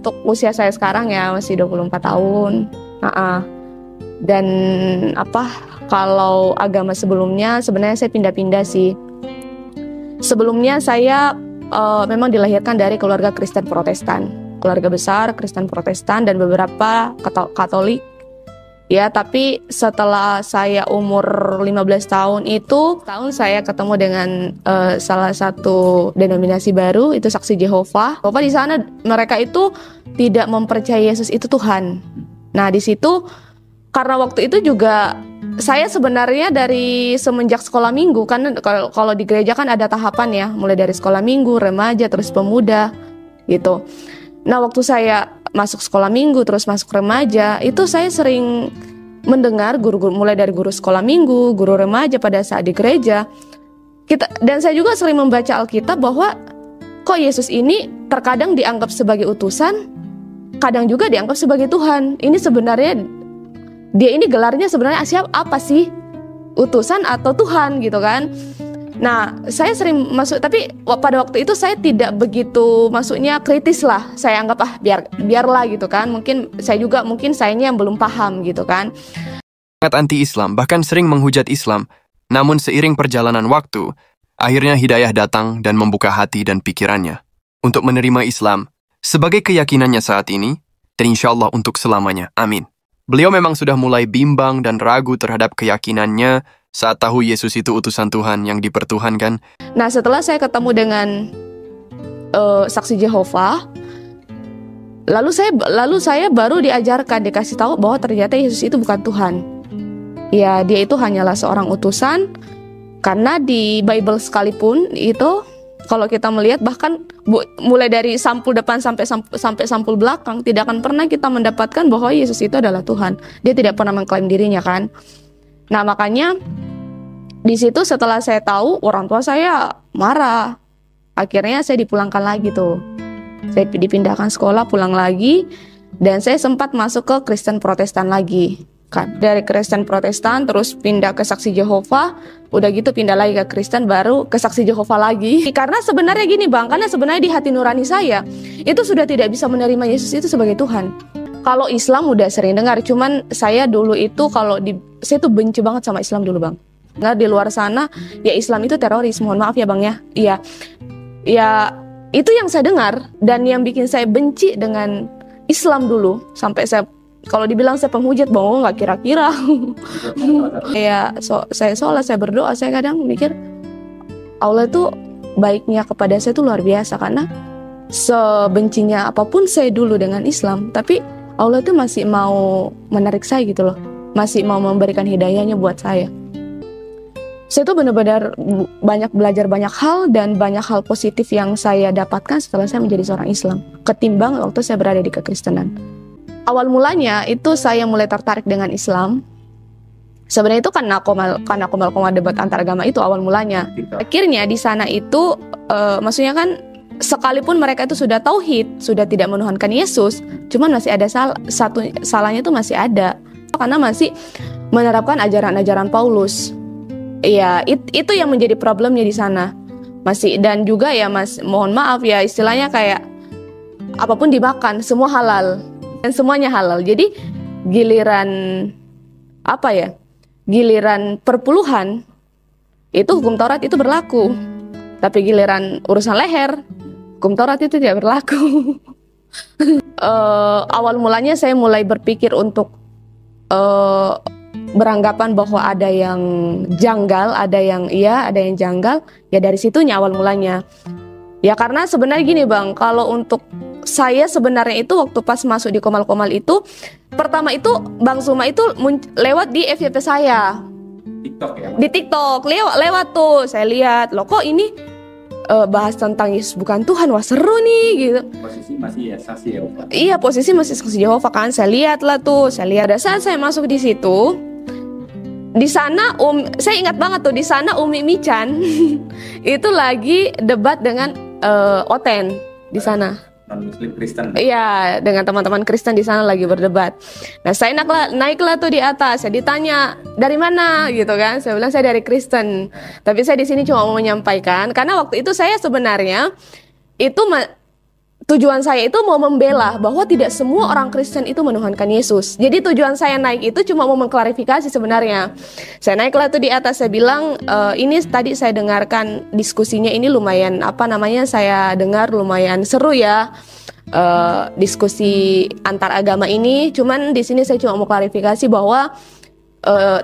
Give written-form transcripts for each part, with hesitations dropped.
Untuk usia saya sekarang ya masih 24 tahun. Dan kalau agama sebelumnya sebenarnya saya pindah-pindah sih. Sebelumnya saya memang dilahirkan dari keluarga Kristen Protestan. Keluarga besar Kristen Protestan dan beberapa Katolik. Ya, tapi setelah saya umur 15 tahun saya ketemu dengan salah satu denominasi baru, itu Saksi Jehovah. Bapak di sana mereka itu tidak mempercayai Yesus itu Tuhan. Nah, di situ karena waktu itu juga saya sebenarnya dari semenjak sekolah minggu, kan kalau di gereja kan ada tahapan ya, mulai dari sekolah minggu, remaja, terus pemuda gitu. Nah, waktu saya masuk sekolah minggu terus masuk remaja, itu saya sering mendengar guru-guru, mulai dari guru sekolah minggu, guru remaja pada saat di gereja. Dan saya juga sering membaca Alkitab bahwa kok Yesus ini terkadang dianggap sebagai utusan, kadang juga dianggap sebagai Tuhan. Ini sebenarnya dia ini gelarnya sebenarnya apa sih? Utusan atau Tuhan gitu kan? Nah, saya sering masuk, tapi pada waktu itu saya tidak begitu, maksudnya kritis lah. Saya anggap biarlah gitu kan. Mungkin sayanya yang belum paham gitu kan. Sangat anti-Islam, bahkan sering menghujat Islam. Namun seiring perjalanan waktu, akhirnya hidayah datang dan membuka hati dan pikirannya untuk menerima Islam sebagai keyakinannya saat ini, dan insya Allah untuk selamanya. Amin. Beliau memang sudah mulai bimbang dan ragu terhadap keyakinannya saat tahu Yesus itu utusan Tuhan yang dipertuhankan. Nah, setelah saya ketemu dengan Saksi Jehovah, lalu saya baru dikasih tahu bahwa ternyata Yesus itu bukan Tuhan. Ya, dia itu hanyalah seorang utusan, karena di Bible sekalipun itu kalau kita melihat bahkan mulai dari sampul depan sampai sampul belakang, tidak akan pernah kita mendapatkan bahwa Yesus itu adalah Tuhan. Dia tidak pernah mengklaim dirinya kan. Nah, makanya di situ setelah saya tahu, orang tua saya marah. Akhirnya saya dipulangkan lagi tuh. Saya dipindahkan sekolah, pulang lagi, dan saya sempat masuk ke Kristen Protestan lagi. Dari Kristen Protestan terus pindah ke Saksi Jehovah, udah gitu pindah lagi ke Kristen, baru ke Saksi Jehovah lagi. Karena sebenarnya gini Bang, karena sebenarnya di hati nurani saya itu sudah tidak bisa menerima Yesus itu sebagai Tuhan. Kalau Islam udah sering dengar, cuman saya dulu itu saya tuh benci banget sama Islam dulu Bang. Nah, di luar sana ya Islam itu teroris, mohon maaf ya Bang ya. Iya. Ya itu yang saya dengar, dan yang bikin saya benci dengan Islam dulu, sampai kalau dibilang saya penghujat Bang, nggak kira-kira. Saya sholat, saya berdoa, saya kadang mikir Allah itu baiknya kepada saya itu luar biasa, karena sebencinya apapun saya dulu dengan Islam, tapi Allah itu masih mau menarik saya gitu loh, masih mau memberikan hidayahnya buat saya. Saya tuh benar-benar banyak belajar banyak hal, dan banyak hal positif yang saya dapatkan setelah saya menjadi seorang Islam, ketimbang waktu saya berada di kekristenan. Awal mulanya itu saya mulai tertarik dengan Islam. Sebenarnya itu karena komal debat antar agama itu awal mulanya. Akhirnya di sana itu, maksudnya kan sekalipun mereka itu sudah tauhid, sudah tidak menuhankan Yesus, cuman masih ada salahnya itu masih ada, karena masih menerapkan ajaran-ajaran Paulus. Ya, itu yang menjadi problemnya di sana. Masih, dan juga ya Mas, mohon maaf ya, istilahnya kayak apapun dimakan, semua halal dan semuanya halal. Jadi giliran perpuluhan itu hukum Taurat itu berlaku. Tapi giliran urusan leher, hukum Taurat itu tidak berlaku. Awal mulanya saya mulai berpikir untuk beranggapan bahwa ada yang janggal, ada yang janggal. Ya dari situnya awal mulanya. Ya karena sebenarnya gini Bang, kalau untuk saya sebenarnya itu waktu pas masuk di Komal-Komal itu, pertama itu Bang Suma itu lewat di FYP saya. TikTok ya? Di TikTok, lewat tuh, saya lihat, loh kok ini bahas tentang Yesus bukan Tuhan, wah seru nih gitu. Posisi masih ya Saksi Jehovah. Iya, posisi masih Saksi Jehovah kan, saya lihat lah tuh, pada saat saya masuk di situ, di sana saya ingat banget tuh, di sana Umi Michan itu lagi debat dengan Oten di sana. Non-Muslim Kristen. Iya, dengan teman-teman Kristen di sana lagi berdebat. Nah, saya naiklah tuh di atas. Saya ditanya, "Dari mana?" gitu kan. Saya bilang saya dari Kristen. Tapi saya di sini cuma mau menyampaikan karena waktu itu saya sebenarnya itu tujuan saya itu mau membela bahwa tidak semua orang Kristen itu menuhankan Yesus. Jadi tujuan saya naik itu cuma mau mengklarifikasi sebenarnya. Saya naiklah tuh di atas, saya bilang, ini tadi saya dengarkan diskusinya ini lumayan, saya dengar lumayan seru ya, diskusi antar agama ini. Cuman di sini saya cuma mau klarifikasi bahwa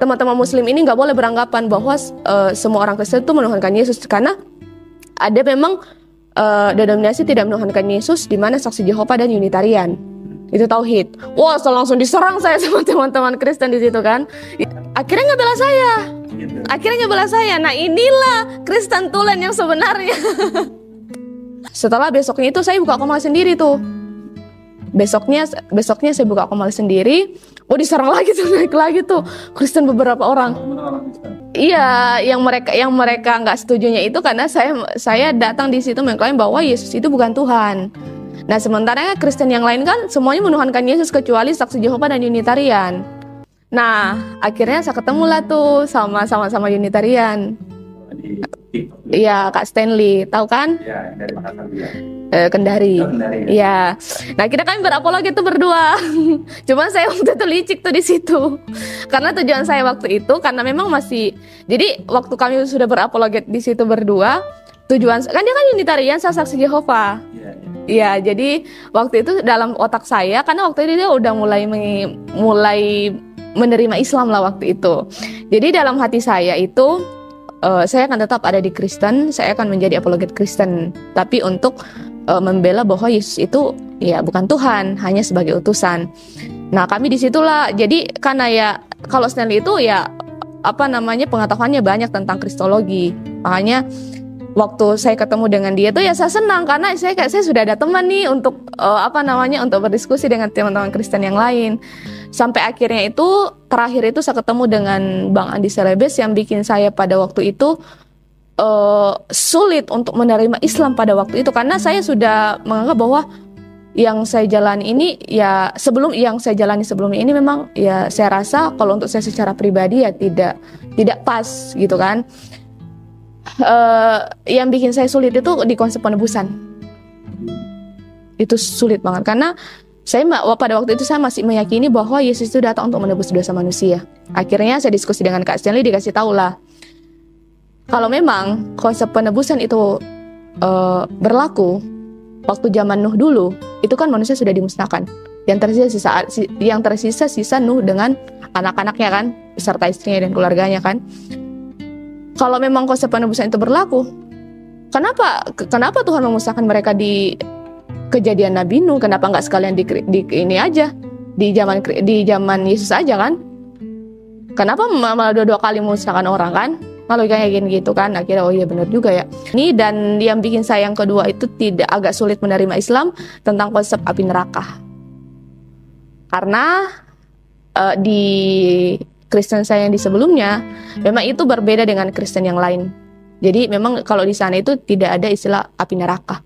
teman-teman Muslim ini nggak boleh beranggapan bahwa semua orang Kristen itu menuhankan Yesus, karena ada memang denominasi tidak menuhankan Yesus, di mana Saksi Jehova dan Unitarian itu tauhid. Wah, langsung diserang saya sama teman-teman Kristen di situ kan. Akhirnya ngebela saya. Nah, inilah Kristen Tulen yang sebenarnya. Setelah besoknya itu saya buka komal sendiri tuh. Besoknya saya buka komal sendiri. Oh, diserang lagi tuh, naik lagi tuh Kristen beberapa orang. Iya, yang mereka nggak setujunya itu karena saya datang di situ mengklaim bahwa Yesus itu bukan Tuhan. Nah, sementara Kristen yang lain kan semuanya menuhankan Yesus kecuali Saksi Jehova dan Unitarian. Nah, akhirnya saya ketemu lah tuh sama Unitarian. Iya, Kak Stanley, tahu kan? Iya, dari Makassar dia. Kendari. Iya. Nah, kita kan berapologet tuh berdua. Cuman saya waktu itu licik tuh di situ. Karena tujuan saya waktu itu karena memang jadi waktu kami sudah berapologet di situ berdua, tujuan kan dia kan Unitarian, saya Saksi Jehova. Iya, jadi waktu itu dalam otak saya karena waktu itu dia udah mulai menerima Islam lah waktu itu. Jadi dalam hati saya itu saya akan tetap ada di Kristen, saya akan menjadi apologet Kristen, tapi untuk membela bahwa Yesus itu ya bukan Tuhan, hanya sebagai utusan. Nah, kami disitulah, jadi karena ya kalau Stanley itu ya pengetahuannya banyak tentang Kristologi, makanya waktu saya ketemu dengan dia tuh ya saya senang karena saya sudah ada teman nih untuk untuk berdiskusi dengan teman-teman Kristen yang lain. Sampai akhirnya itu terakhir itu saya ketemu dengan Bang Andi Selebes yang bikin saya pada waktu itu sulit untuk menerima Islam pada waktu itu, karena saya sudah menganggap bahwa yang saya jalani ini sebelumnya ini memang ya saya rasa kalau untuk saya secara pribadi ya tidak pas gitu kan. Yang bikin saya sulit itu di konsep penebusan. Itu sulit banget karena pada waktu itu saya masih meyakini bahwa Yesus itu datang untuk menebus dosa manusia. Akhirnya saya diskusi dengan Kak Stanley, dikasih tahu lah kalau memang konsep penebusan itu berlaku waktu zaman Nuh dulu, itu kan manusia sudah dimusnahkan. Yang tersisa sisa Nuh dengan anak-anaknya kan, beserta istrinya dan keluarganya kan. Kalau memang konsep penebusan itu berlaku, kenapa Tuhan memusnahkan mereka di kejadian Nabi Nuh? Kenapa nggak sekalian di ini aja di zaman Yesus aja kan? Kenapa malah dua kali memusnahkan orang kan? Malah kayak gitu kan? Akhirnya oh iya benar juga ya. Ini dan yang bikin saya yang kedua itu agak sulit menerima Islam tentang konsep api neraka. Karena di Kristen saya yang di sebelumnya memang itu berbeda dengan Kristen yang lain. Jadi memang kalau di sana itu tidak ada istilah api neraka.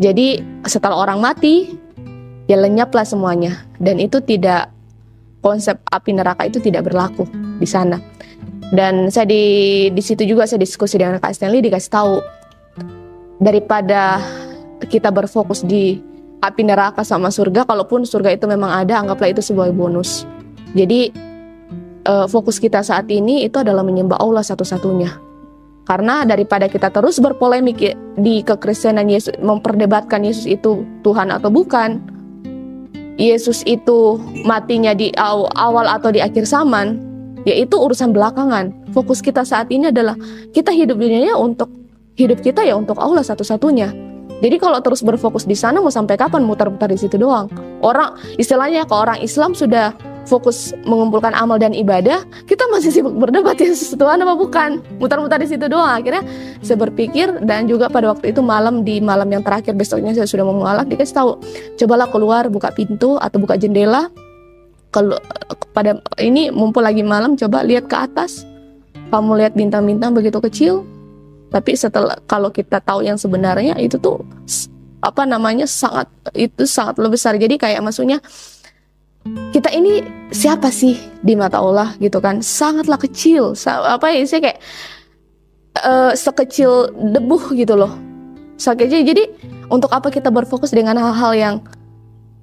Jadi setelah orang mati ya lenyaplah semuanya, dan itu konsep api neraka itu tidak berlaku di sana. Dan saya di situ juga saya diskusi dengan Kak Stanley, dikasih tahu daripada kita berfokus di api neraka sama surga, kalaupun surga itu memang ada, anggaplah itu sebagai bonus. Jadi fokus kita saat ini itu adalah menyembah Allah satu-satunya. Karena daripada kita terus berpolemik di kekristenan Yesus, memperdebatkan Yesus itu Tuhan atau bukan, Yesus itu matinya di awal atau di akhir zaman, yaitu urusan belakangan. Fokus kita saat ini adalah kita hidup di dunia untuk hidup kita ya untuk Allah satu-satunya. Jadi kalau terus berfokus di sana mau sampai kapan muter-muter di situ doang? Istilahnya kalau orang Islam sudah fokus mengumpulkan amal dan ibadah, kita masih sibuk berdebat Yesus Tuhan apa bukan, muter-muter di situ doang. Akhirnya saya berpikir, dan juga pada waktu itu di malam yang terakhir besoknya saya sudah mau mualaf, dikasih tahu, cobalah keluar, buka pintu atau buka jendela. Kalau pada ini mumpul lagi malam, coba lihat ke atas, kamu lihat bintang-bintang begitu kecil, tapi kalau kita tahu yang sebenarnya itu tuh sangat lebih besar. Jadi kayak maksudnya kita ini siapa sih di mata Allah gitu kan, sangatlah kecil, saya kayak sekecil debu gitu loh. Sakit. Jadi untuk apa kita berfokus dengan hal-hal yang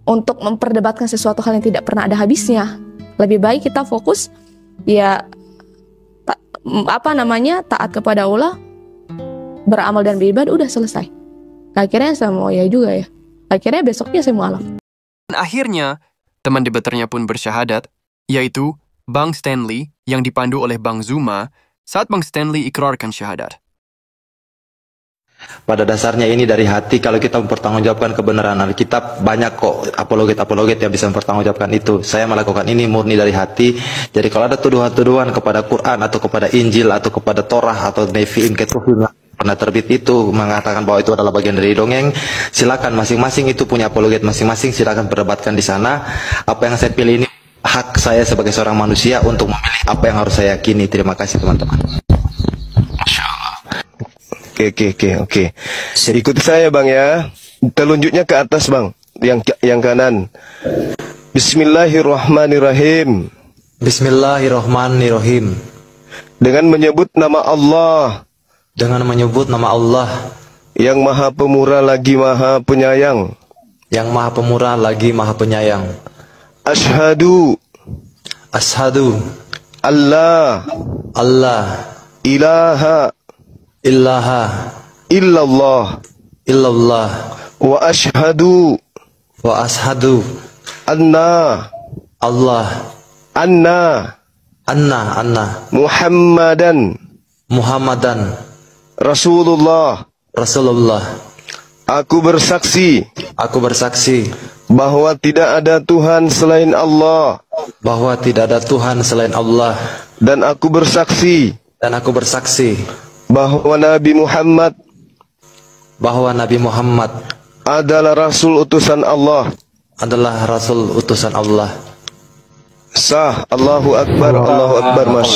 untuk memperdebatkan sesuatu hal yang tidak pernah ada habisnya? Lebih baik kita fokus ya taat kepada Allah, beramal dan beribadah, udah selesai. Akhirnya saya mau ya juga ya. Akhirnya besoknya saya mualaf. Dan akhirnya, teman debaternya pun bersyahadat, yaitu Bang Stanley yang dipandu oleh Bang Zuma saat Bang Stanley ikrarkan syahadat. Pada dasarnya ini dari hati. Kalau kita mempertanggungjawabkan kebenaran Alkitab, banyak kok apologet yang bisa mempertanggungjawabkan itu. Saya melakukan ini murni dari hati. Jadi kalau ada tuduhan-tuduhan kepada Quran atau kepada Injil atau kepada Torah atau Nevi'im Ketuvim pernah terbit itu mengatakan bahwa itu adalah bagian dari dongeng, silakan masing-masing itu punya apologet masing-masing, silakan perdebatkan di sana. Apa yang saya pilih ini hak saya sebagai seorang manusia untuk memilih apa yang harus saya yakini. Terima kasih teman-teman. Oke. Ikuti saya Bang ya. Telunjuknya ke atas Bang. Yang kanan. Bismillahirrahmanirrahim. Bismillahirrahmanirrahim. Dengan menyebut nama Allah. Dengan menyebut nama Allah yang Maha Pemurah lagi Maha Penyayang. Yang Maha Pemurah lagi Maha Penyayang. Ashhadu Allah ilaha illallah wa ashhadu anna Muhammadan Rasulullah. Aku bersaksi bahwa tidak ada Tuhan selain Allah. Dan aku bersaksi bahwa Nabi Muhammad adalah Rasul utusan Allah. Sah. Allahu Akbar.